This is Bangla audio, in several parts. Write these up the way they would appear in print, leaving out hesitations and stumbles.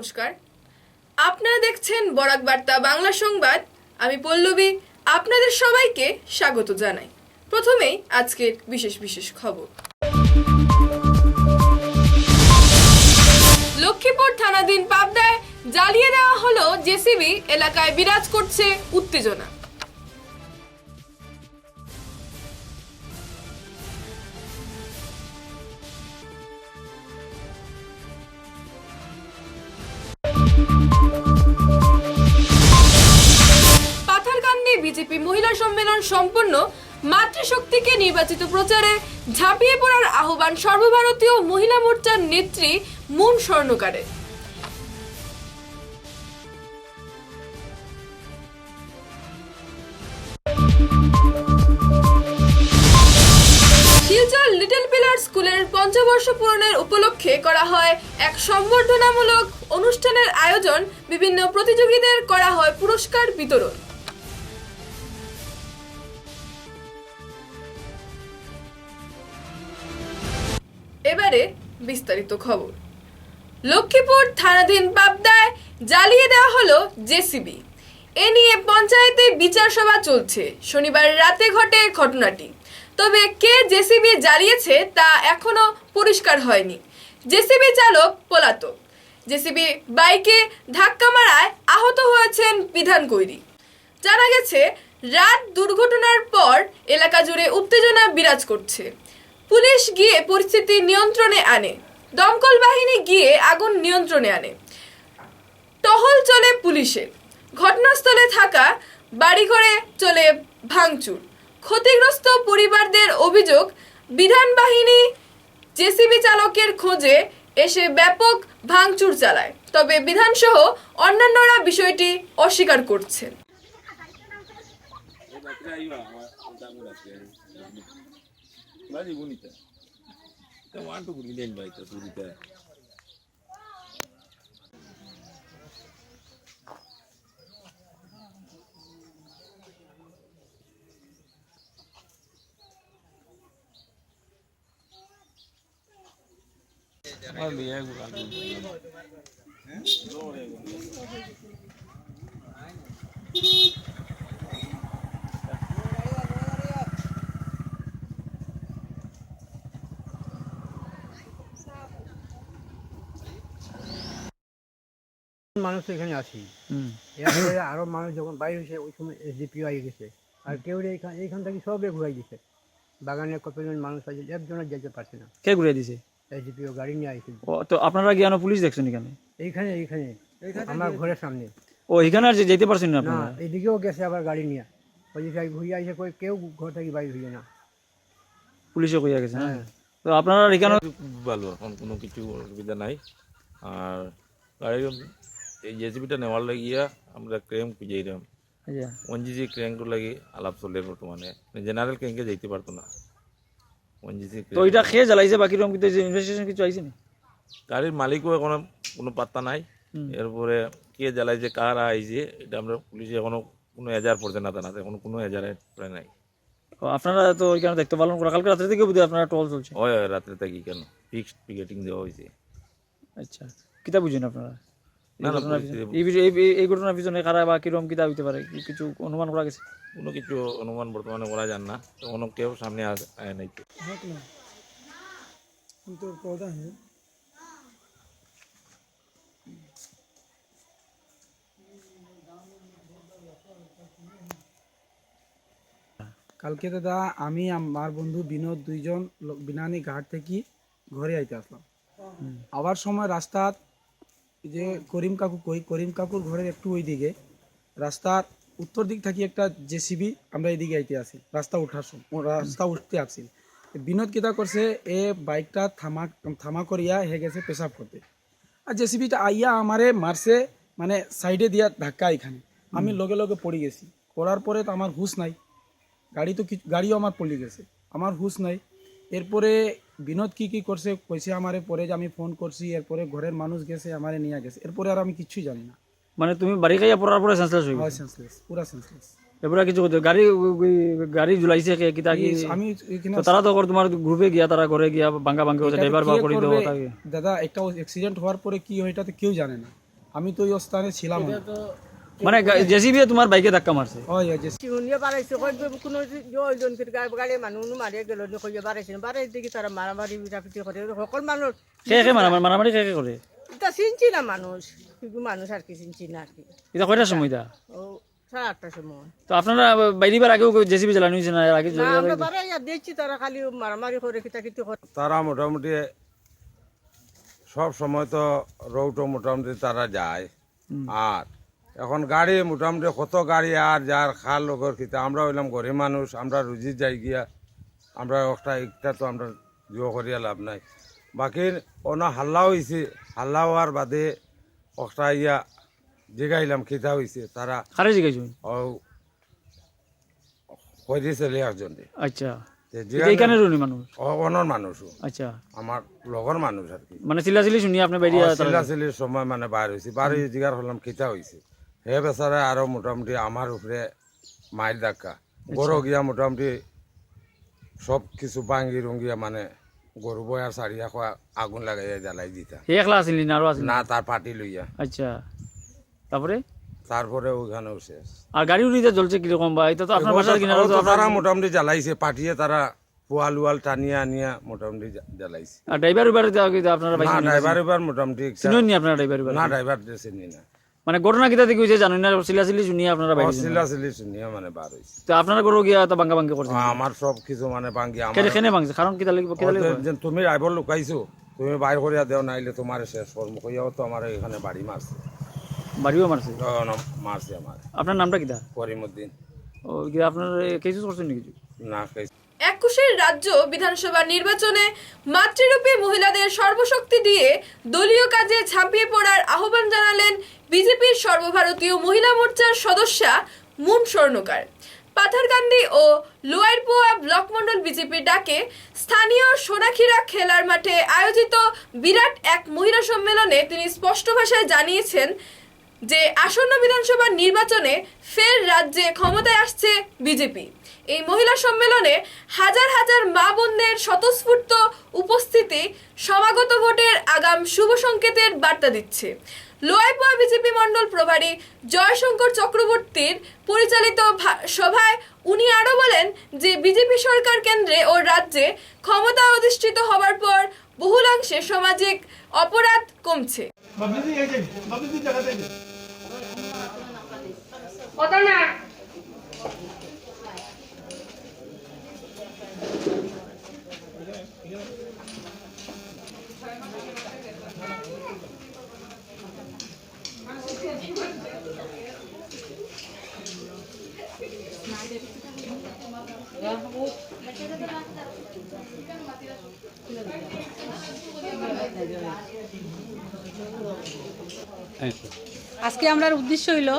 নমস্কার, আপনারা দেখছেন বরাক বার্তা বাংলা সংবাদ। আমি পল্লবী আপনাদের সবাইকে স্বাগত জানাই। প্রথমেই আজকের বিশেষ খবর। লক্ষ্মীপুর থানাধীন পাবদায় জ্বালিয়ে দেওয়া হলো জেসিবি, এলাকায় বিরাজ করছে উত্তেজনা। বিজেপি মহিলা সম্মেলন সম্পন্ন, মাতৃশক্তিকে নির্বাচিত প্রচারে ঝাঁপিয়ে পড়ার আহ্বান সর্বভারতীয় মহিলা মোর্চার নেত্রী মুন স্বর্ণকারের। শিলচর লিটল পিলার স্কুলের পঞ্চবর্ষ পূরণের উপলক্ষে করা হয় এক সংবর্ধনামূলক অনুষ্ঠানের আয়োজন। বিভিন্ন প্রতিযোগীদের করা হয় পুরস্কার বিতরণ। এবারে বিস্তারিত খবর। লক্ষ্মীপুর থানাধীন পাবদায় জ্বালিয়ে দেওয়া হলো জেসিবি। এ নিয়ে পঞ্চায়েতে বিচার সভা চলছে। শনিবার রাতে ঘটে ঘটনাটি। তবে কে জেসিবি জ্বালিয়েছে তা এখনো পরিষ্কার হয়নি। জেসিবি চালক পলাতক। জেসিবি বাইকে ধাক্কা মারায় আহত হয়েছেন বিধান কৈরি। জানা গেছে, রাত দুর্ঘটনার পর এলাকা জুড়ে উত্তেজনা বিরাজ করছে। পুলিশ গিয়ে পরিস্থিতি নিয়ন্ত্রণে আনে। দমকল বাহিনী গিয়ে আগুন নিয়ন্ত্রণে আনে। টহল চলে পুলিশের। ঘটনাস্থলে থাকা বাড়িঘরে চলে ভাঙচুর। ক্ষতিগ্রস্ত পরিবারদের অভিযোগ, বিধান বাহিনী জেসিবি চালকের খোঁজে এসে ব্যাপক ভাঙচুর চালায়। তবে বিধানসহ অন্যান্যরা বিষয়টি অস্বীকার করছেন। Lagi bonita. Kita want to brilliant by the Surita. Oh, dia gula. মানুষ এখানে আসি, এরপরে আরো মানুষ যখন বাইরে হয়েছে ওই সময় এসডিপিও আই গেছে, আর কেউ এইখান থেকে সবে ঘুরাই দিছে। বাগানে কতজন মানুষ আছে, একজনের যেতে পারছে না। কে ঘুরে দিছে? এসডিপিও গাড়ি নিয়ে আইছে। তো আপনারা গিয়ে পুলিশ দেখছেন এখানে? এইখানে আমার ঘরের সামনে। ও এখানে আর যেতে পারছেন না না, আপনারা? এদিকেও গেছে আবার গাড়ি নিয়ে। ওই যে ঘুরে আইছে, কেউ ঘর থেকে বাইরে হইয়ে না। পুলিশে কইয়া গেছে। হ্যাঁ, তো আপনারা এখানে ভালো, এখন কোনো কিছু অসুবিধা নাই। আর গাড়ির এই জেসিবিটা নেওয়ার লাগিয়া আমরা ক্রেম খুঁজেইলাম। আচ্ছা, ওনজিসি ক্রেঙ্কর লাগি আলাপ চলে বর্তমানে। জেনারেল ক্রেঙ্কে যাইতে পারতো না ওনজিসি। তো এটা খেয়ে জ্বালাইছে, বাকি রকম কিন্তু ইনভেস্টিগেশন কিছু আইছে না? গাড়ির মালিকও এখনো কোনো পাত্তা নাই। এরপরে কে জ্বালাইছে, কারা আইছে, এটা আমরা পুলিশে এখনো কোনো এজার পড়ছে না, তানাতে এখনো কোনো এজারে প্রায় নাই। আপনারা তো ওইখানে দেখতে পালন করা, কালকে রাত্রে থেকে বোধহয় আপনারা টল চলছে। ওই রাত্রে থাকি কেন, ফিক্সড পিকেটিং দেওয়া হয়েছে। আচ্ছা, কিতা বুঝেন আপনারা না না, এই ঘটনার পিছনে কারা বা কিরকম কিতা হইতে পারে, কিছু অনুমান করা গেছে? কোনো কিছু অনুমান বর্তমানে করা যান না, কোনো কেউ সামনে আয় নাই। কালকে দাদা আমি আমার বন্ধু বিনোদ দুইজন বিনানি ঘাট থেকে ঘরে আইতে আসলাম। আবার সময় রাস্তা যে করিম কাকুর ঘরের একটু ওই দিকে রাস্তার উত্তর দিক থেকে একটা জেসিবি আমরা এইদিকে আইতে আসি। রাস্তা উঠতে আসছি। বিনোদ কিতা করছে, এ বাইকটা থামা করিয়া হে গেছে পেশাব করতে, আর জেসিবিটা আইয়া আমারে মারছে, মানে সাইডে দিয়া ধাক্কা। এখানে আমি লগে লগে পড়ে গেছি। পড়ার পরে তো আমার হুঁশ নাই, গাড়িও আমার পড়ে গেছে, আমার হুঁশ নাই। এরপরে বিনোদ কি করছে কইছে আমারে, পরে যে আমি ফোন করছি, এরপরে ঘরের মানুষ গেছে আমারে নিয়ে গেছে। এরপরে আর আমি কিচ্ছুই জানি না। মানে তুমি বাড়ি খাইয়া পড়ার পরে সেন্সলেস হয়ে গেছো? সেন্সলেস, পুরা সেন্সলেস। এবারে কিছু গাড়ি ঝুলাইছে কিতা কি? আমি তো তারা তো তোমার গ্রুপে গিয়া, তারা ঘরে গিয়া ভাঙ্গা ভাঙ্গি হচ্ছে, ড্রাইভার বা করে দেওয়া থাকে। দাদা একটা অ্যাক্সিডেন্ট হওয়ার পরে কি হয় এটা তো কেউ জানে না। আমি তো ওই স্থানে ছিলাম না। মানে জেসিবি তোমার বাইকে ধাক্কা মারছে? ওই যে শুনিয়ে বাড়াইছে কোনো জনকের গাড়ি মানুষ মারিয়ে গেল কইয়ে বাড়াইছে বাড়াই দেখি তারা মারামারি বিটাপিটি করে সকল মানুষ কে মারামারি কে করে? এটা চিনছি না মানুষ কিন্তু মানুষ আর কি চিনছি না আর কি। এটা কয়টার সময় দা? ও 8:30টার সময়। তো আপনারা বাইরিবার আগেও জেসিবি চালানো হয়েছে না? এর আগে না আমরা বাড়াই আর দেখছি তারা খালি মারামারি করে কিতাকিতি করে। তারা মোটামুটি সব সময় তো রৌটো মোটামুটি তারা যায়। আর এখন গাড়ি মোটামুটি কত গাড়ি আর যার খাল লগর খিতা আমরা হইলাম গরিব মানুষ, আমরা রুজি যাই গিয়া আমরা একটা তো আমরা জিও করিয়া লাভ নাই। বাকি অন্য হাল্লা হয়েছে, হাল্লা হওয়ার বাদে একটা ইয়া জিগাইলাম খিতা হয়েছে তারা খারে জিগাইছো? কইরে চলে একজন আচ্ছা, এইখানে রুনি মানুষ? অনর মানুষও আচ্ছা, আমার লগর মানুষ আর কি। মানে চিল্লাচিল্লি শুনি আপনি বাইরে চিল্লাচিল্লির সময় মানে বার হয়েছে, বার হয়ে জিগার হলাম খিতা হয়েছে। হে বেচারা আরো মোটামুটি আমার উপরে মাইল ধাক্কা গরু গিয়া মোটামুটি সব কিছু ভাঙ্গি রঙ্গিয়া মানে গরু বয়ার সারিয়া খোয়া আগুন লাগাইয়া জ্বালাই দিতা। একলা আসেন না আরো আসেন? না, তার পার্টি লইয়া। আচ্ছা, তারপরে তারপরে ওইখানেও শেষ। আর গাড়ি উড়িতে জ্বলছে কিরকম বা? এটা তো আপনার বাসার কিনারে তো তারা মোটামুটি জ্বালাইছে, পাঠিয়ে তারা পোয়াল উয়াল টানিয়া আনিয়া মোটামুটি জ্বালাইছে। আর ড্রাইভার উবার আপনারা না, ড্রাইভার এবার মোটামুটি চিনুন নি আপনারা ড্রাইভার উবার? না, ড্রাইভার চিনি না। মানে ঘটনা কিতা দেখি হইছে জানেন না? চিল্লাচিল্লি শুনিয়ে আপনারা বাইরে চিল্লাচিল্লি শুনিয়া মানে বার হয়েছে। তো আপনারা গরু গিয়া তো ভাঙ্গা ভাঙ্গি করছেন? আমার সব কিছু মানে ভাঙ্গি কেনে কেনে ভাঙছে? কারণ কিতা লাগবে? তুমি ড্রাইভার লুকাইছো, তুমি বাইর করিয়া দেও, নাইলে তোমার শেষ কর্ম কইয়াও তো আমার এখানে বাড়ি মারছে। বাড়িও মারছে? মারছে আমার। আপনার নামটা কিতা? করিমউদ্দিন। ও কি আপনার কেস করছেন নাকি? না, একুশের রাজ্য বিধানসভা নির্বাচনে মাতৃরূপী মহিলাদের সর্বশক্তি দিয়ে দলীয় কাজে ঝাঁপিয়ে পড়ার আহ্বান জানালেন বিজেপির সর্বভারতীয় মহিলা মোর্চার সদস্যা মুন স্বর্ণকার। পাথারকান্দি ও লোয়ারপোয়া ব্লক মন্ডল বিজেপির ডাকে স্থানীয় সোনাক্ষীরা খেলার মাঠে আয়োজিত বিরাট এক মহিলা সম্মেলনে তিনি স্পষ্ট ভাষায় জানিয়েছেন যে আসন্ন বিধানসভা নির্বাচনে ফের রাজ্যে ক্ষমতায় আসছে বিজেপি। এই মহিলা সম্মেলনে হাজার হাজার মা বোনদের স্বতঃস্ফূর্ত উপস্থিতি সমাগত ভোটের আগাম শুভ সংকেতের বার্তা দিচ্ছে। লোয়ারপোয়া বিজেপি মণ্ডল প্রভারী জয়শঙ্কর চক্রবর্তীর পরিচালিত সভায় উনি আরও বলেন যে বিজেপি সরকার কেন্দ্রে ও রাজ্যে ক্ষমতা অধিষ্ঠিত হবার পর বহুলাংশে সামাজিক অপরাধ কমছে। আজকে আমার উদ্দেশ্য হইল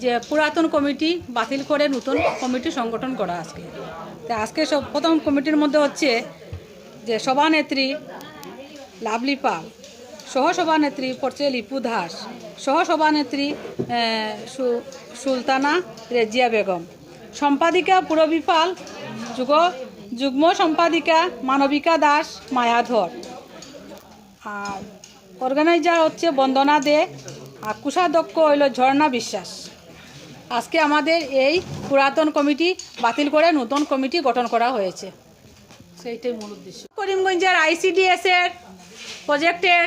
যে পুরাতন কমিটি বাতিল করে নতুন কমিটি সংগঠন করা। আজকে প্রথম কমিটির মধ্যে হচ্ছে যে সভানেত্রী লাভলি পাল, সহসভানেত্রী পড়ছে লিপু দাস, সহসভানেত্রী সুলতানা রেজিয়া বেগম, সম্পাদিকা পুরবী পাল, যুগ্ম সম্পাদিকা মানবিকা দাস মায়াধর, আর অর্গানাইজার হচ্ছে বন্দনা দে, আর কোষাধ্যক্ষ হইল ঝর্ণা বিশ্বাস। আজকে আমাদের এই পুরাতন কমিটি বাতিল করে নতুন কমিটি গঠন করা হয়েছে, সেইটাই মূল উদ্দেশ্য। করিমগঞ্জের ICDS-এর প্রজেক্টের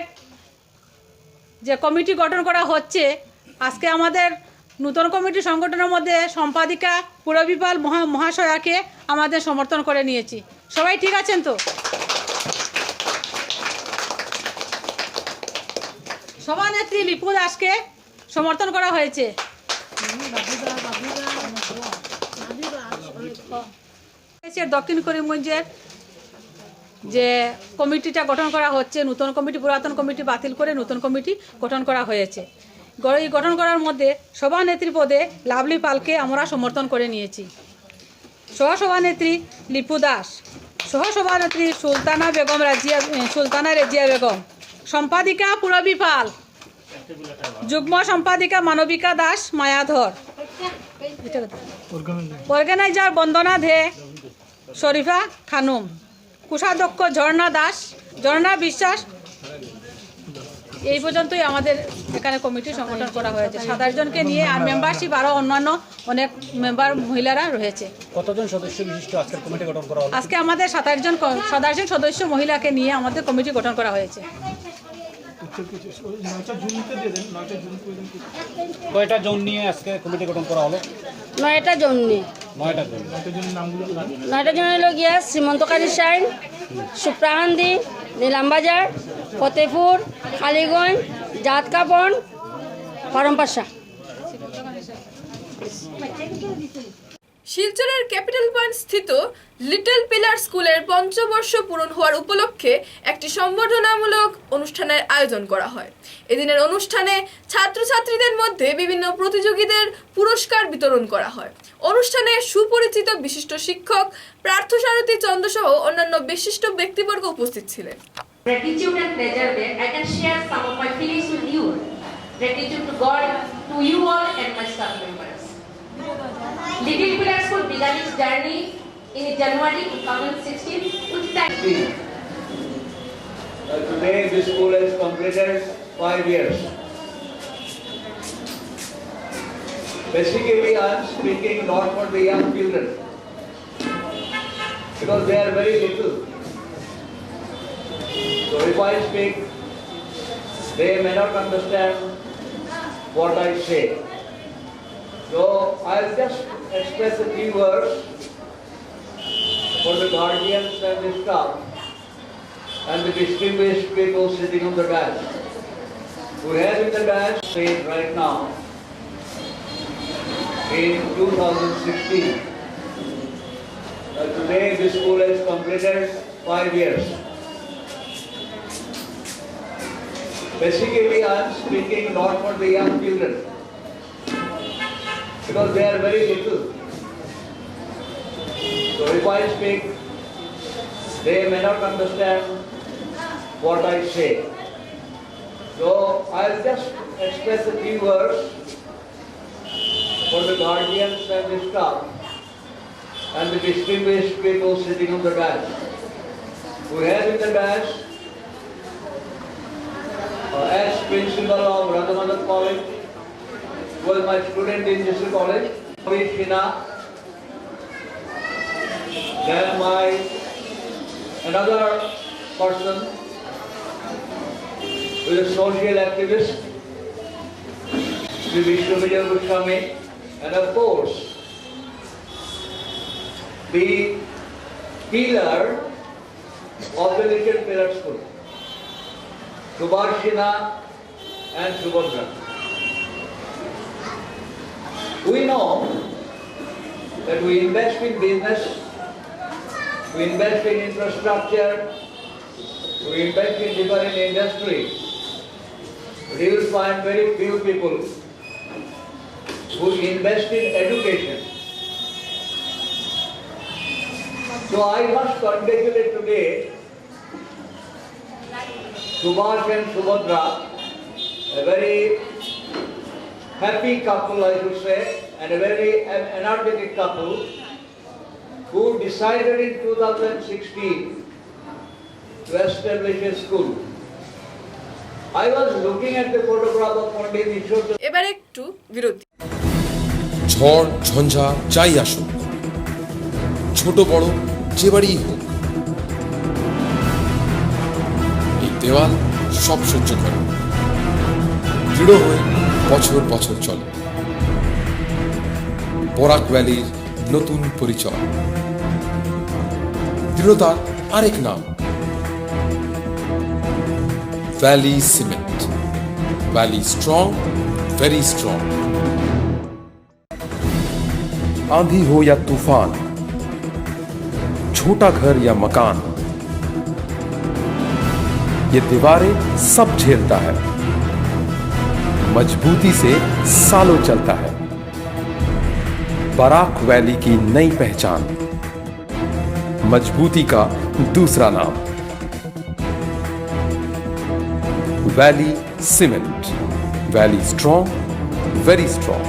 যে কমিটি গঠন করা হচ্ছে, আজকে আমাদের নতুন কমিটি সংগঠনের মধ্যে সম্পাদিকা পুরবী পাল মহাশয়াকে আমাদের সমর্থন করে নিয়েছি। সবাই ঠিক আছেন তো? সভানেত্রী লিপু দাসকে সমর্থন করা হয়েছে। দক্ষিণ করিমগঞ্জের যে কমিটিটা গঠন করা হচ্ছে, নতুন কমিটি, পুরাতন কমিটি বাতিল করে নতুন কমিটি গঠন করা হয়েছে। এই গঠন করার মধ্যে সভানেত্রী পদে লাভলি পালকে আমরা সমর্থন করে নিয়েছি। সহসভানেত্রী লিপু দাস, সহসভানেত্রী সুলতানা রেজিয়া বেগম, সম্পাদিকা পুরবী পাল, যুগ্ম সম্পাদিকা মানবিকা দাস মায়াধর, অর্গানাইজার বন্দনা দে, শরীফা খানুম, কোষাধ্যক্ষ ঝর্ণা বিশ্বাস, এই পর্যন্তই আমাদের এখানে কমিটি সংগঠন করা হয়েছে 27 জনকে নিয়ে, আর মেম্বারশিপ আরও অন্যান্য অনেক মেম্বার মহিলারা রয়েছে। কতজন সদস্য বিশিষ্ট আজকের কমিটি গঠন করা হলো? আজকে আমাদের 27 জন সদস্য মহিলাকে নিয়ে আমাদের কমিটি গঠন করা হয়েছে। কয়টা জন নিয়ে আজকে কমিটি গঠন করা হলো? 9টা জন নিয়ে। 9টা জন। 9টা জন হলো গিয়া শ্রীমন্তকালী সাইন, সুপ্রাহান্দি, নীলামবাজার, ফতেপুর, কালীগঞ্জ, জাতকাপন, ফরমপাশা। শিলচরের ক্যাপিটাল পয়েন্ট স্থিত লিটল পিলার স্কুলের 5 বর্ষ পূরণ হওয়ার উপলক্ষে একটি সম্বর্ধনামূলক অনুষ্ঠানের আয়োজন করা হয়। এদিনের অনুষ্ঠানে ছাত্রছাত্রীদের মধ্যে বিভিন্ন প্রতিযোগীদের পুরস্কার বিতরণ করা হয়। অনুষ্ঠানে সুপরিচিত বিশিষ্ট শিক্ষক পার্থসারথী চন্দ্র সহ অন্যান্য বিশিষ্ট ব্যক্তিবর্গ উপস্থিত ছিলেন। Gratitude and pleasure that I can share some of my feelings with you. Gratitude to God, to you all and my staff members. Little Pillar School began its journey in January 2016 with thanks. Today this school has completed 5 years. Basically I am speaking not for the young children because they are very little. So if I speak, they may not understand what I say. So I'll just express a few words for the guardians and the staff and the distinguished people sitting on the dais. We have in the dais stage right now in 2016. Today this school has completed 5 years. Basically I am speaking not for the young children because they are very little. So if I speak, they may not understand what I say. So I'll just express a few words for the guardians and the staff and the distinguished people sitting on the dais. We have in the dais as principal of Radhamadhan College, who was my student in this college, Shina. Then another person who is a social activist, Sri Vishnu Vijay Goswami, and of course the pillar of the Little Pillar School, Subarshina and Subhadra. We know that we invest in business, we invest in infrastructure, we invest in different industry. But you will find very few people who invest in education. So I must congratulate today Subhash and Subhadra, a very happy couple I should say, and a very energetic couple who decided in 2016 to establish a school. I was looking at the photograph of Pandit Ishwar. এবার একটু বিরতি। ঝড় ঝঞ্ঝা যাই আসুক, ছোট বড় যে বাড়িই হোক, এই দেওয়াল সব সহ্য করে, দৃঢ় হয়ে বছর বছর চলে। বরাক ভ্যালির নতুন পরিচয়, দৃঢ়তার আরেক নাম valley cement. Valley strong, very strong. आंधी हो या तूफान, छोटा घर या मकान, ये दीवारें सब झेलता है, मजबूती से सालों चलता है। बराक वैली की नई पहचान, मजबूती का दूसरा नाम valley cement. Valley strong, very strong.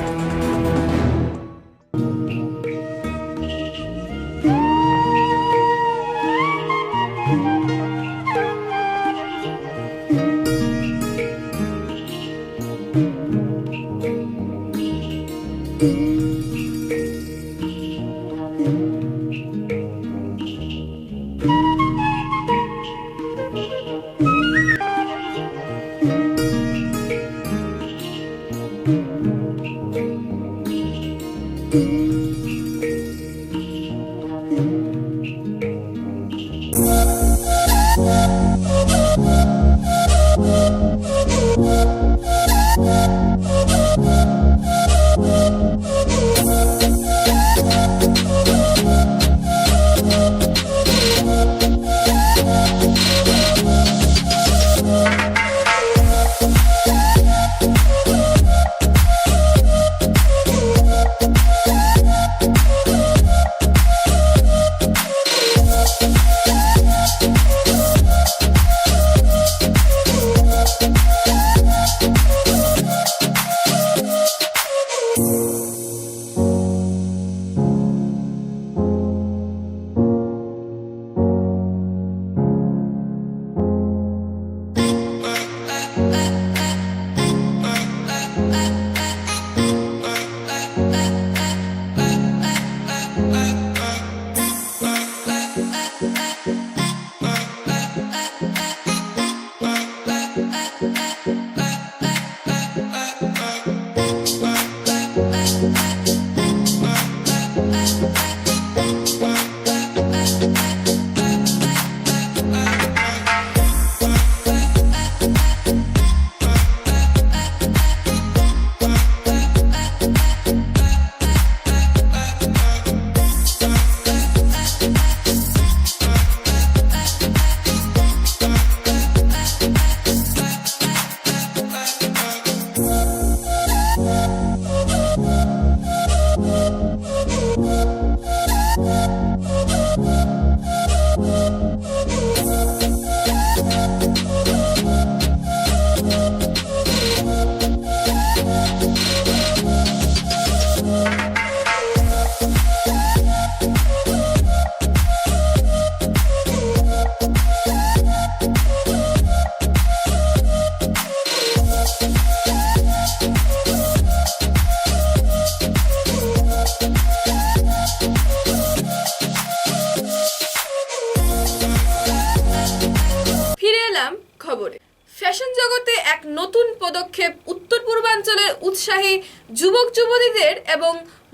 খবরে ফ্যাশন জগতে এক নতুন পদক্ষেপ উত্তর পূর্বাঞ্চলের উৎসাহী যুবক যুবতীদের এবং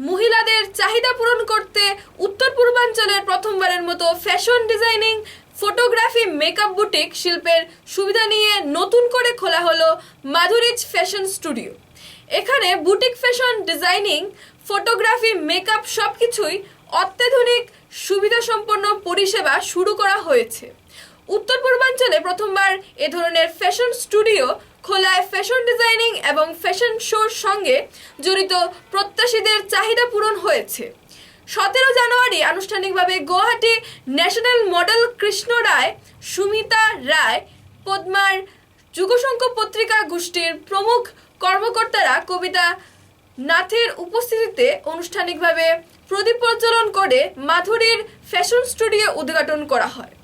মহিলাদের চাহিদা পূরণ করতে উত্তর পূর্বাঞ্চলের প্রথমবারের মতো fashion designing photography makeup boutique শিল্পের সুবিধা নিয়ে নতুন করে খোলা হলো মাধুরীজ ফ্যাশন স্টুডিও। এখানে boutique fashion designing photography makeup সবকিছুই অত্যাধুনিক সুবিধা সম্পন্ন পরিষেবা শুরু করা হয়েছে। উত্তর পূর্বাঞ্চলে প্রথমবার এ ধরনের ফ্যাশন স্টুডিও খোলায় ফ্যাশন ডিজাইনিং এবং ফ্যাশন শোর সঙ্গে জড়িত প্রত্যাশীদের চাহিদা পূরণ হয়েছে। 17 জানুয়ারি আনুষ্ঠানিকভাবে গুয়াহাটি ন্যাশনাল মডেল কৃষ্ণ রায়, সুমিতা রায়, পদ্মার যুগশঙ্খ পত্রিকা গোষ্ঠীর প্রমুখ কর্মকর্তারা কবিতা নাথের উপস্থিতিতে আনুষ্ঠানিকভাবে প্রদীপ প্রজ্বলন করে মাধুরীর ফ্যাশন স্টুডিও উদ্ঘাটন করা হয়।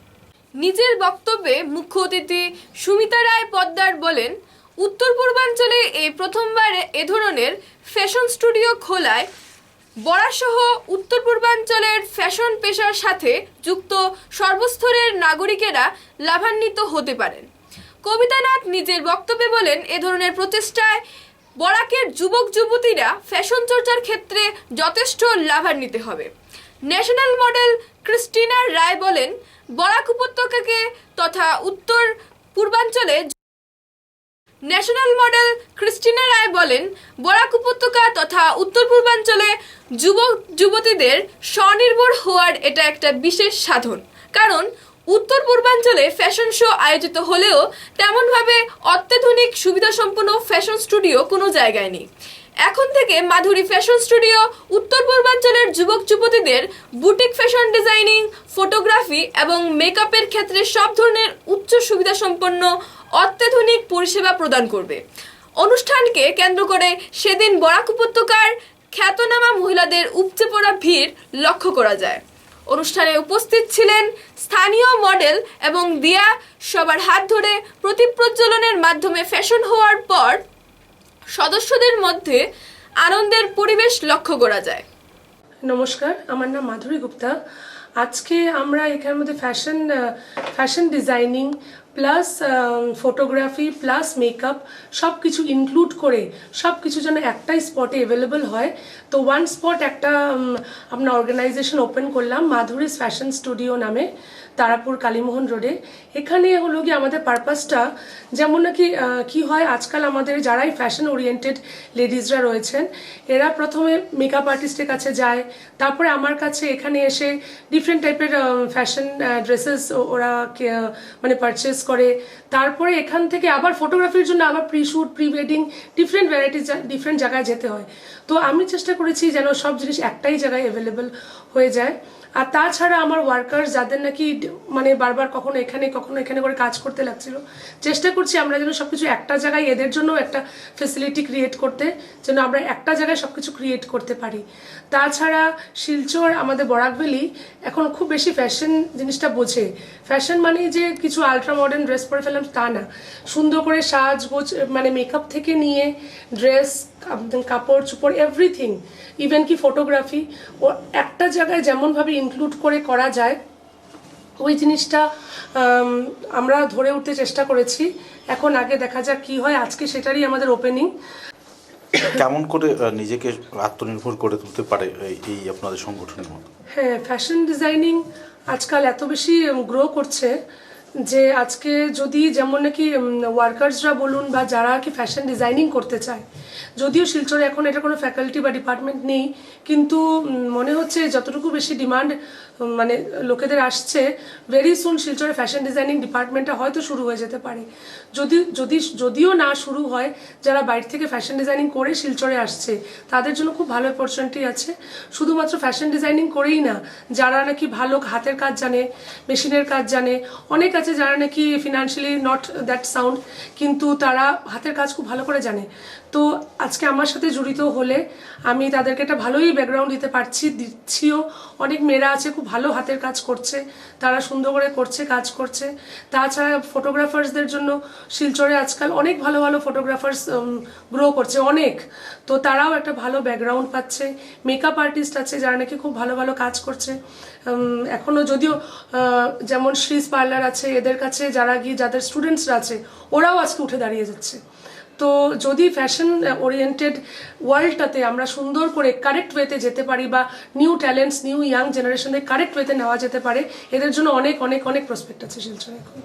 নিজের বক্তব্যে মুখ্য অতিথি সুমিতা রায় পদ্মার বলেন, উত্তর পূর্বাঞ্চলে এই প্রথমবারে এ ধরনের ফ্যাশন স্টুডিও খোলায় বরাসহ উত্তর পূর্বাঞ্চলের ফ্যাশন পেশার সাথে যুক্ত সর্বস্তরের নাগরিকেরা লাভান্বিত হতে পারেন। কবিতা নাথ নিজের বক্তব্যে বলেন, এ ধরনের প্রচেষ্টায় বরাকের যুবক যুবতীরা ফ্যাশন চর্চার ক্ষেত্রে যথেষ্ট লাভান্বিত হবে। ন্যাশনাল মডেল ক্রিস্টিনা রায় বলেন, বরাক উপত্যকাকে তথা উত্তর পূর্বাঞ্চলে ন্যাশনাল মডেল ক্রিস্টিনা রায় বলেন, বরাক উপত্যকা তথা উত্তর পূর্বাঞ্চলে যুবক যুবতীদের স্বনির্ভর হওয়ার এটা একটা বিশেষ সাধন। কারণ উত্তর পূর্বাঞ্চলে ফ্যাশন শো আয়োজিত হলেও তেমনভাবে অত্যাধুনিক সুবিধাসম্পন্ন ফ্যাশন স্টুডিও কোনো জায়গায় নেই। এখন থেকে মাধুরী ফ্যাশন স্টুডিও উত্তর পূর্বাঞ্চলের যুবক যুবতীদের বুটিক ফ্যাশন ডিজাইনিং, ফটোগ্রাফি এবং মেকআপের ক্ষেত্রে সব ধরনের উচ্চ সুবিধাসম্পন্ন অত্যাধুনিক পরিষেবা প্রদান করবে। অনুষ্ঠানকে কেন্দ্র করে সেদিন বরাক উপত্যকার খ্যাতনামা মহিলাদের উপচে পড়া ভিড় লক্ষ্য করা যায়। অনুষ্ঠানে উপস্থিত ছিলেন স্থানীয় মডেল এবং দিয়া। সবার হাত ধরে প্রদীপ প্রজ্বলনের মাধ্যমে ফ্যাশন হওয়ার পর সদস্যদের মধ্যে আনন্দের পরিবেশ লক্ষ্য করা যায়। নমস্কার, আমার নাম মাধুরী গুপ্তা। আজকে আমরা এখানের মধ্যে fashion designing plus photography plus makeup সব কিছু ইনক্লুড করে সব কিছু যেন একটাই স্পটে অ্যাভেলেবল হয়, তো ওয়ান স্পট একটা আপনার অর্গানাইজেশন ওপেন করলাম মাধুরীস ফ্যাশন স্টুডিও নামে, তারাপুর কালীমোহন রোডে। এখানে হলো কি আমাদের পারপাসটা যেমন নাকি কি হয়, আজকাল আমাদের যারাই ফ্যাশন ওরিয়েন্টেড লেডিজরা রয়েছেন এরা প্রথমে মেকআপ আর্টিস্টের কাছে যায়, তারপরে আমার কাছে এখানে এসে ডিফারেন্ট টাইপের ফ্যাশন ড্রেসেস ওরা মানে পারচেস করে, তারপরে এখান থেকে আবার ফটোগ্রাফির জন্য আবার pre shoot pre wedding different varieties different জায়গায় যেতে হয়। তো আমি চেষ্টা করেছি যেন সব জিনিস একটাই জায়গায় অ্যাভেলেবেল হয়ে যায়। আর তাছাড়া আমার ওয়ার্কার্স যাদের নাকি মানে বারবার কখনো এখানে করে কাজ করতে লাগছিল, চেষ্টা করছি আমরা যেন সব কিছু একটা জায়গায় এদের জন্য একটা ফেসিলিটি ক্রিয়েট করতে, যেন আমরা একটা জায়গায় সব কিছু ক্রিয়েট করতে পারি। তাছাড়া শিলচর আমাদের বরাকভ্যালি এখন খুব বেশি ফ্যাশন জিনিসটা বোঝে। ফ্যাশন মানে যে কিছু আলট্রা মডার্ন ড্রেস পরে ফেললাম তা না, সুন্দর করে সাজগোজ মানে মেকআপ থেকে নিয়ে ড্রেস, কাপড় চোপড় এভরিথিং, ইভেন কি ফটোগ্রাফি ও একটা জায়গায় যেমনভাবে ইনক্লুড করে করা যায় ওই জিনিসটা আমরা ধরে উঠতে চেষ্টা করেছি। এখন আগে দেখা যাক কি হয়, আজকে সেটারই আমাদের ওপেনিং। কেমন করে নিজেকে আত্মনির্ভর করে তুলতে পারে এই আপনাদের সংগঠনের মতো? হ্যাঁ, ফ্যাশন ডিজাইনিং আজকাল এত বেশি গ্রো করছে যে আজকে যদি যেমন নাকি ওয়ার্কার্সরা বলুন বা যারা কি ফ্যাশন ডিজাইনিং করতে চায়, যদিও শিলচরে এখন এটা কোনো ফ্যাকাল্টি বা ডিপার্টমেন্ট নেই, কিন্তু মনে হচ্ছে যতটুকু বেশি ডিমান্ড মানে লোকেদের আসছে, ভেরি সুন শিলচরে ফ্যাশন ডিজাইনিং ডিপার্টমেন্টটা হয়তো শুরু হয়ে যেতে পারে। যদিও না শুরু হয়, যারা বাইরে থেকে ফ্যাশন ডিজাইনিং করে শিলচরে আসছে তাদের জন্য খুব ভালো অপরচুনিটি আছে। শুধুমাত্র ফ্যাশন ডিজাইনিং করেই না, যারা নাকি ভালো হাতের কাজ জানে, মেশিনের কাজ জানে, অনেক আছে যারা নাকি ফিনান্সিয়ালি নট দ্যাট সাউন্ড কিন্তু তারা হাতের কাজ খুব ভালো করে জানে। তো আজকে আমার সাথে জড়িত হলে আমি তাদেরকে একটা ভালোই ব্যাকগ্রাউন্ড দিচ্ছিও। অনেক মেয়েরা আছে খুব ভালো হাতের কাজ করছে, তারা সুন্দর করে করছে, কাজ করছে। তাছাড়া ফটোগ্রাফার্সদের জন্য শিলচরে আজকাল অনেক ভালো ভালো ফটোগ্রাফার্স গ্রো করছে অনেক, তো তারাও একটা ভালো ব্যাকগ্রাউন্ড পাচ্ছে। মেকআপ আর্টিস্ট আছে যারা নাকি খুব ভালো ভালো কাজ করছে এখনও, যদিও যেমন শ্রীজ পার্লার আছে, এদের কাছে যারা গিয়ে যাদের স্টুডেন্টসরা আছে ওরাও আজকে উঠে দাঁড়িয়ে যাচ্ছে। তো যদি ফ্যাশন ওরিয়েন্টেড ওয়ার্ল্ডটাতে আমরা সুন্দর করে কারেক্ট ওয়েতে যেতে পারি বা নিউ ট্যালেন্টস নিউ ইয়াং জেনারেশনদের কারেক্ট ওয়েতে নেওয়া যেতে পারে, এদের জন্য অনেক অনেক অনেক প্রসপেক্ট আছে শিলচরে এখন।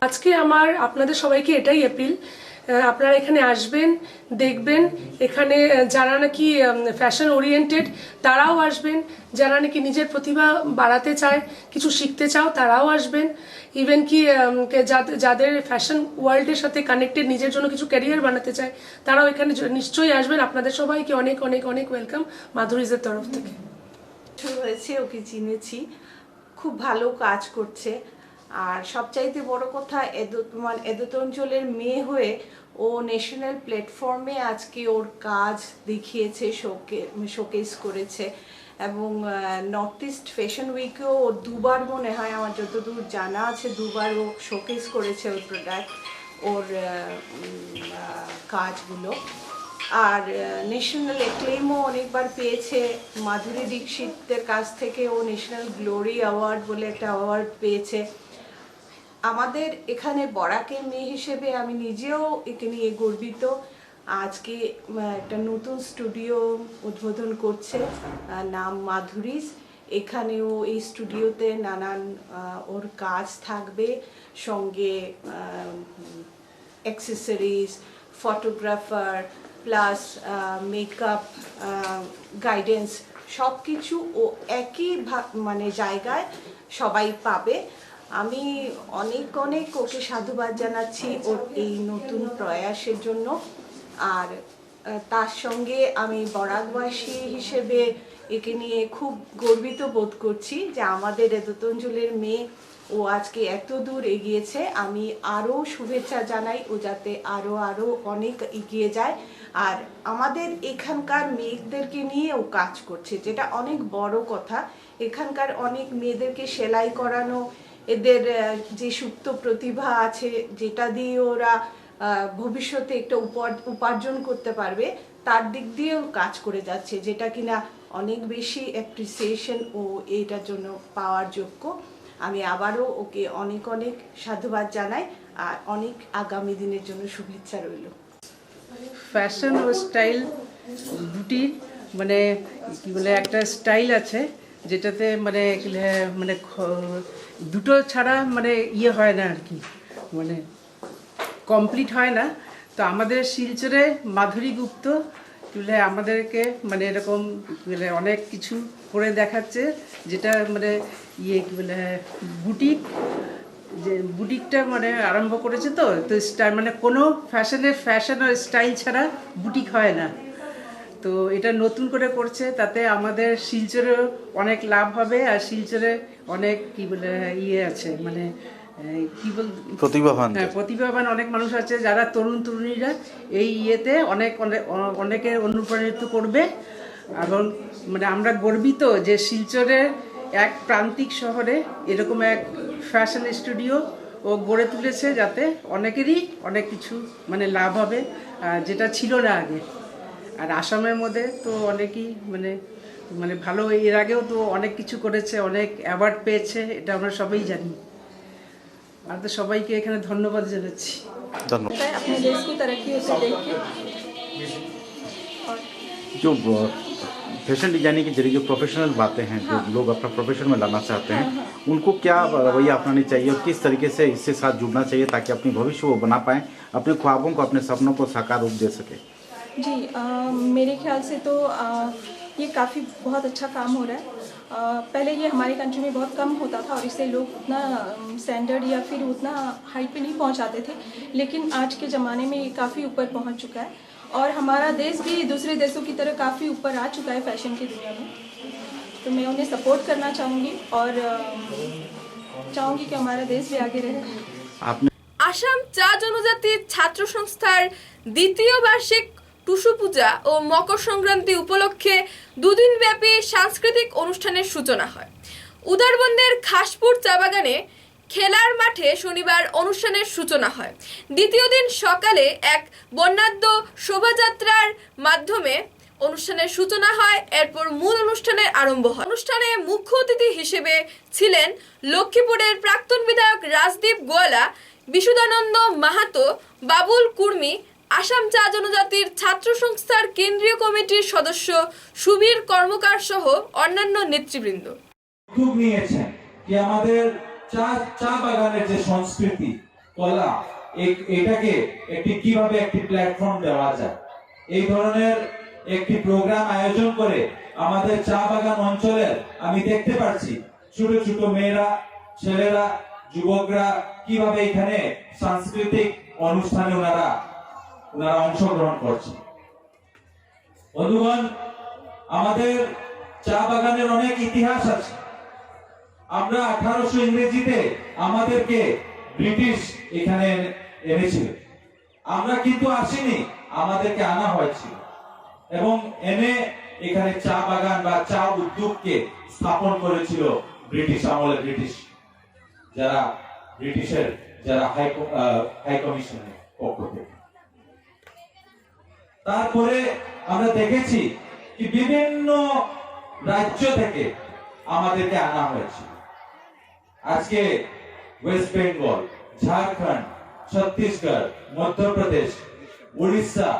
আজকে আমার আপনাদের সবাইকে এটাই অ্যাপিল, আপনারা এখানে আসবেন, দেখবেন এখানে যারা নাকি ফ্যাশন ওরিয়েন্টেড তারাও আসবেন, যারা নাকি নিজের প্রতিভা বাড়াতে চায়, কিছু শিখতে চাও তারাও আসবেন, ইভেন কি যাদের ফ্যাশন ওয়ার্ল্ডের সাথে কানেক্টেড নিজের জন্য কিছু ক্যারিয়ার বানাতে চায় তারাও এখানে নিশ্চয়ই আসবেন। আপনাদের সবাইকে অনেক অনেক অনেক ওয়েলকাম মাধুরীজের তরফ থেকে। হয়েছে, ওকে চিনেছি, খুব ভালো কাজ করছে। আর সবচাইতে বড় কথা এদত অঞ্চলের মেয়ে হয়ে ও ন্যাশনাল প্ল্যাটফর্মে আজকে ওর কাজ দেখিয়েছে, শোকেস করেছে। এবং নর্থ ইস্ট ফ্যাশন উইকেও ও দুবার মনে হয়, আমার যতদূর জানা আছে, দুবার ও শোকেস করেছে ওর প্রোডাক্ট, ওর কাজগুলো। আর ন্যাশনাল অ্যাক্লেমও অনেকবার পেয়েছে। মাধুরী দীক্ষিতের কাছ থেকে ও ন্যাশনাল গ্লোরি অ্যাওয়ার্ড বলে একটা অ্যাওয়ার্ড পেয়েছে। আমাদের এখানে বরাকের মেয়ে হিসেবে আমি নিজেও একে নিয়ে গর্বিত। আজকে একটা নতুন স্টুডিও উদ্বোধন করছে, নাম মাধুরীস। এখানেও এই স্টুডিওতে নানান ওর কাজ থাকবে, সঙ্গে accessories, photographer plus makeup guidance সব কিছু ও একই মানে জায়গায় সবাই পাবে। আমি অনেক অনেক ওকে সাধুবাদ জানাচ্ছি ওর এই নতুন প্রয়াসের জন্য। আর তার সঙ্গে আমি বরাকবাসী হিসেবে একে নিয়ে খুব গর্বিত বোধ করছি যে আমাদের এদত অঞ্চলের মেয়ে ও আজকে এত দূর এগিয়েছে। আমি আরও শুভেচ্ছা জানাই ও যাতে আরও আরও অনেক এগিয়ে যায়। আর আমাদের এখানকার মেয়েদেরকে নিয়ে ও কাজ করছে, যেটা অনেক বড় কথা। এখানকার অনেক মেয়েদেরকে সেলাই করানো, এদের যে সুপ্ত প্রতিভা আছে যেটা দিয়ে ওরা ভবিষ্যতে একটা উপার্জন করতে পারবে তার দিক দিয়েও কাজ করে যাচ্ছে, যেটা কিনা অনেক বেশি অ্যাপ্রিসিয়েশন ও এইটার জন্য পাওয়ার যোগ্য। আমি আবারও ওকে অনেক অনেক সাধুবাদ জানাই আর অনেক আগামী দিনের জন্য শুভেচ্ছা রইল। ফ্যাশন ও স্টাইল দুটির মানে কি বলে একটা স্টাইল আছে যেটাতে মানে মানে দুটো ছাড়া মানে ইয়ে হয় না আর কি, মানে কমপ্লিট হয় না। তো আমাদের শিলচরে মাধুরী গুপ্ত বলে আমাদেরকে মানে এরকম বলে অনেক কিছু করে দেখাচ্ছে, যেটা মানে ইয়ে কী বলে বুটিক, যে বুটিকটা মানে আরম্ভ করেছে। তো স্টাইল মানে কোনো ফ্যাশন আর স্টাইল ছাড়া বুটিক হয় না। তো এটা নতুন করে করছে, তাতে আমাদের শিলচরেও অনেক লাভ হবে। আর শিলচরে অনেক কি বলে ইয়ে আছে মানে কি বল প্রতিভাবান অনেক মানুষ আছে, যারা তরুণীরা এই ইয়েতে অনেকে অনুপ্রাণিত করবে। এবং মানে আমরা গর্বিত যে শিলচরের এক প্রান্তিক শহরে এরকম এক ফ্যাশন স্টুডিও ও গড়ে তুলেছে, যাতে অনেকেরই অনেক কিছু মানে লাভ হবে, যেটা ছিল না আগে। আর আসামের মধ্যে তো অনেকেই মানে মানে ভালো, এর আগেও তো অনেক কিছু করেছে, অনেক অ্যাওয়ার্ড পেয়েছে, এটা আমরা সবাই জানি। আর তো সবাইকে এখানে ধন্যবাদ জানাচ্ছি। अपने देश की तरक्की उसे देख के जो फैशन डिजाइनिंग के जरिए जो प्रोफेशनल बातें हैं, जो लोग अपना प्रोफेशन में लाना चाहते हैं, उनको क्या रवैया अपनानी चाहिए और किस तरीके से इससे साथ जुड़ना चाहिए ताकि अपनी भविष्य वो बना पाएँ, अपने ख्वाबों को, अपने सपनों को साकार रूप दे सके? जी मेरे ख्याल से तो ये काफ़ी बहुत अच्छा काम हो रहा है। पहले ये हमारी कंट्री में बहुत कम होता था और इससे लोग उतना स्टैंडर्ड या फिर उतना हाइट पे नहीं पहुंचाते थे, लेकिन आज के ज़माने में ये काफ़ी ऊपर पहुंच चुका है और हमारा देश भी दूसरे देशों की तरह काफ़ी ऊपर आ चुका है फैशन की दुनिया में। तो मैं उन्हें सपोर्ट करना चाहूँगी और चाहूँगी कि हमारा देश भी आगे रहे। আসাম চা জনজাতি ছাত্র সংস্থার দ্বিতীয় বার্ষিক টুসু পূজা ও মকর সংক্রান্তি উপলক্ষে দুদিনব্যাপী সাংস্কৃতিক অনুষ্ঠানের সূচনা হয়। উদারবন্দের খাসপুর চা বাগানে খেলার মাঠে শনিবার অনুষ্ঠানের সূচনা হয়। দ্বিতীয় দিন সকালে এক বর্ণাঢ্য শোভাযাত্রার মাধ্যমে অনুষ্ঠানের সূচনা হয়, এরপর মূল অনুষ্ঠানের আরম্ভ হয়। অনুষ্ঠানে মুখ্য অতিথি হিসেবে ছিলেন লক্ষ্মীপুরের প্রাক্তন বিধায়ক রাজদীপ গোয়ালা, বিশুদানন্দ মাহাতো, বাবুল কুর্মি, আসাম চা জনজাতির ছাত্র সংস্থার কেন্দ্রীয় কমিটির সদস্য সুবীর কর্মকার সহ অন্যান্য নেতৃবৃন্দ। উদ্যোগ নিয়েছেন কি আমাদের চা বাগানের যে সংস্কৃতি কলা, এটাকে কিভাবে একটি প্ল্যাটফর্ম দেওয়া যায়, এই ধরনের একটি প্রোগ্রাম আয়োজন করে আমাদের চা বাগান অঞ্চলের আমি দেখতে পাচ্ছি ছোট ছোট মেয়েরা, ছেলেরা, যুবকরা কিভাবে এখানে সাংস্কৃতিক অনুষ্ঠানে ওনারা অংশগ্রহণ করছে। বন্ধুগণ, আমাদের চা বাগানের অনেক ইতিহাস আছে। আমরা 1800 ইংরেজিতে আমাদেরকে ব্রিটিশ এখানে এনেছিল, আমরা কিন্তু আসিনি, আমাদেরকে আনা হয়েছিল এবং এনে এখানে চা বাগান বা চা উদ্যোগকে স্থাপন করেছিল ব্রিটিশ আমলে, ব্রিটিশের যারা হাই কমিশনের পক্ষ থেকে। তারপরে আমরা দেখেছি কি বিভিন্ন রাজ্য থেকে আমাদেরকে আনা হয়েছে। আজকে ওয়েস্ট বেঙ্গল, ঝাড়খণ্ড, ছত্তিশগড়, মধ্যপ্রদেশ, উড়িষ্যা,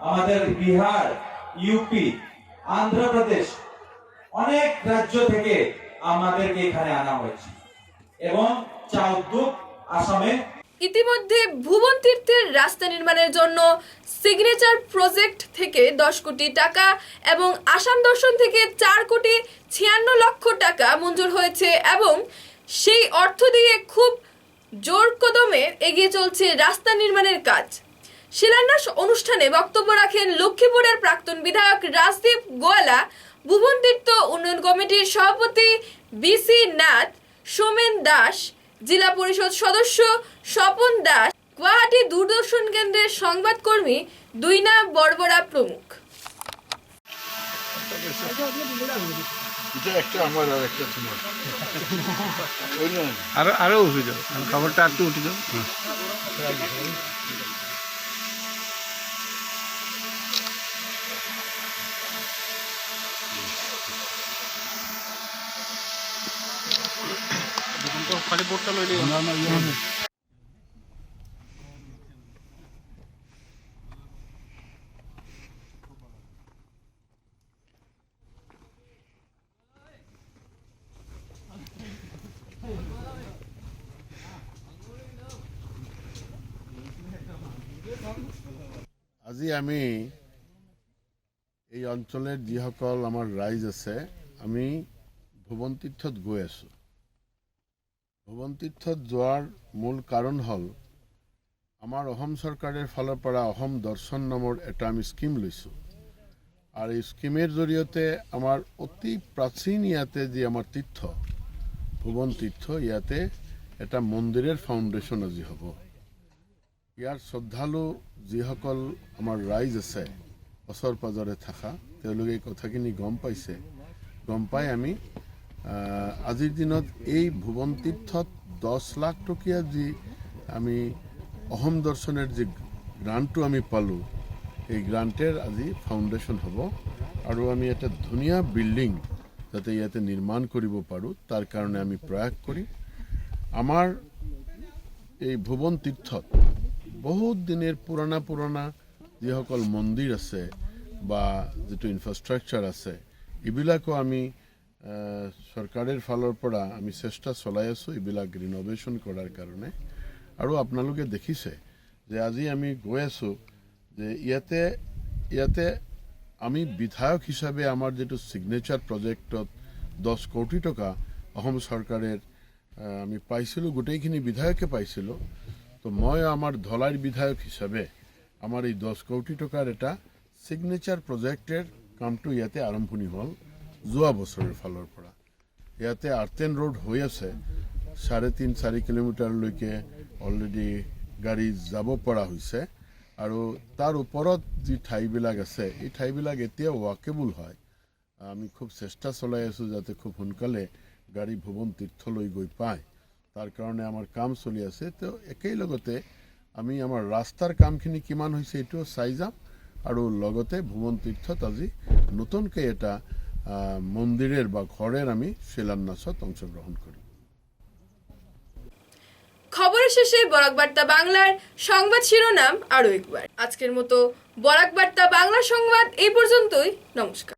আমাদের বিহার, ইউপি, অন্ধ্রপ্রদেশ, অনেক রাজ্য থেকে আমাদেরকে এখানে আনা হয়েছে এবং চা উদ্যোগ আসামে। ইতিমধ্যে ভুবন তীর্থের রাস্তা নির্মাণের জন্য সিগনেচার প্রজেক্ট থেকে 10 কোটি টাকা এবং আসাম দর্শন থেকে 4 কোটি 56 লক্ষ টাকা মঞ্জুর হয়েছে এবং সেই অর্থ দিয়ে খুব জোর কদমে এগিয়ে চলছে রাস্তা নির্মাণের কাজ। শিলান্যাস অনুষ্ঠানে বক্তব্য রাখেন লক্ষ্মীপুরের প্রাক্তন বিধায়ক রাজদীপ গোয়ালা, ভুবন তীর্থ উন্নয়ন কমিটির সভাপতি বিসি নাথ, সোমেন দাস, জেলা পরিষদ সদস্য স্বপন দাস, গুয়াহাটি দূরদর্শন কেন্দ্রের সংবাদকর্মী দুইনা বড়বড়া প্রমুখ। আরো উঠে যাও, খবরটা একটু উঠে যাও। খালি বোর্ডটা লইলে আজি আমি এই অঞ্চলের যিসকল আমার রাইজ আছে আমি ভুবন তীৰ্থত গৈ আছো। ভুবন তীৰ্থত যোৱাৰ মূল কাৰণ হ'ল আমাৰ অসম চৰকাৰৰ ফালৰ পৰা অসম দৰ্শন নামৰ এটা আমি স্কিম লৈছোঁ আৰু এই স্কিমের জৰিয়তে আমাৰ অতি প্ৰাচীন ইয়াতে যি আমাৰ তীৰ্থ ভুবন তীৰ্থ ইয়াতে এটা মন্দিৰৰ ফাউণ্ডেশ্যন আজি হ'ব। ইয়াৰ শ্ৰদ্ধালু যিসকল আমাৰ ৰাইজ আছে ওচৰ পাজৰে থকা তেওঁলোকে এই কথাখিনি গম পাইছে। গম পাই আমি আজিৰ দিনত এই ভুবন তীৰ্থত 10 লাখ টকীয়া যি আমি অসম দৰ্শনৰ যি গ্ৰাণ্টটো আমি পালোঁ এই গ্ৰাণ্টেৰ আজি ফাউণ্ডেশ্যন হ'ব আৰু আমি এটা ধুনীয়া বিল্ডিং যাতে ইয়াতে নিৰ্মাণ কৰিব পাৰোঁ তাৰ কাৰণে আমি প্ৰয়াস কৰিম। আমাৰ এই ভুবন তীৰ্থত বহুত দিনের পুরানা যিসকল মন্দির আছে বা যেটো ইনফ্রাস্ট্রাকচার আছে এইবিলাকো আমি সরকারের ফালৰ পৰা আমি চেষ্টা চলাই আছো এইবিলাক রিনোভেশন করার কারণে। আৰু আপোনালোকে দেখিছে যে আজি আমি গৈ আছো যে ইয়াতে আমি বিধায়ক হিসাবে আমার যেটো সিগনেচার প্রজেক্টত 10 কোটি টাকা অসম সরকারের আমি পাইছিলো, গোটেইখিনি বিধায়কে পাইছিলো। তো মই আমার ধলাইৰ বিধায়ক হিসাবে আমার এই 10 কোটি টাকার এটা সিগনেচার প্রজেক্টের কামটো ইয়াতে আরম্ভণি হল যোৱা বছৰৰ ফালৰ পৰা। ইয়াতে আৰ্টেন ৰোড হৈ আছে 3.5-4 কিলোমিটাৰলৈকে অলৰেডি গাড়ী যাব পৰা হৈছে আৰু তাৰ ওপৰত যি ঠাইবিলাক আছে এই ঠাইবিলাক এতিয়া ৱাকেবল হয়। আমি খুব চেষ্টা চলাই আছো যাতে খুব সোনকালে গাড়ী ভুবন তীৰ্থলৈ গৈ পায়, তাৰ কাৰণে আমাৰ কাম চলি আছে। তো একেই লগতে আমি আমাৰ ৰাস্তাৰ কামখিনি কিমান হৈছে এইটোও চাই যাম আৰু লগতে ভুবন তীৰ্থত আজি নতুনকৈ এটা মন্দিরের বা ঘরের আমি শিলান্যাসত অংশগ্রহণ করি। খবরের শেষে বরাক বার্তা বাংলার সংবাদ শিরোনাম আরো একবার। আজকের মতো বরাক বার্তা বাংলা সংবাদ এই পর্যন্তই। নমস্কার।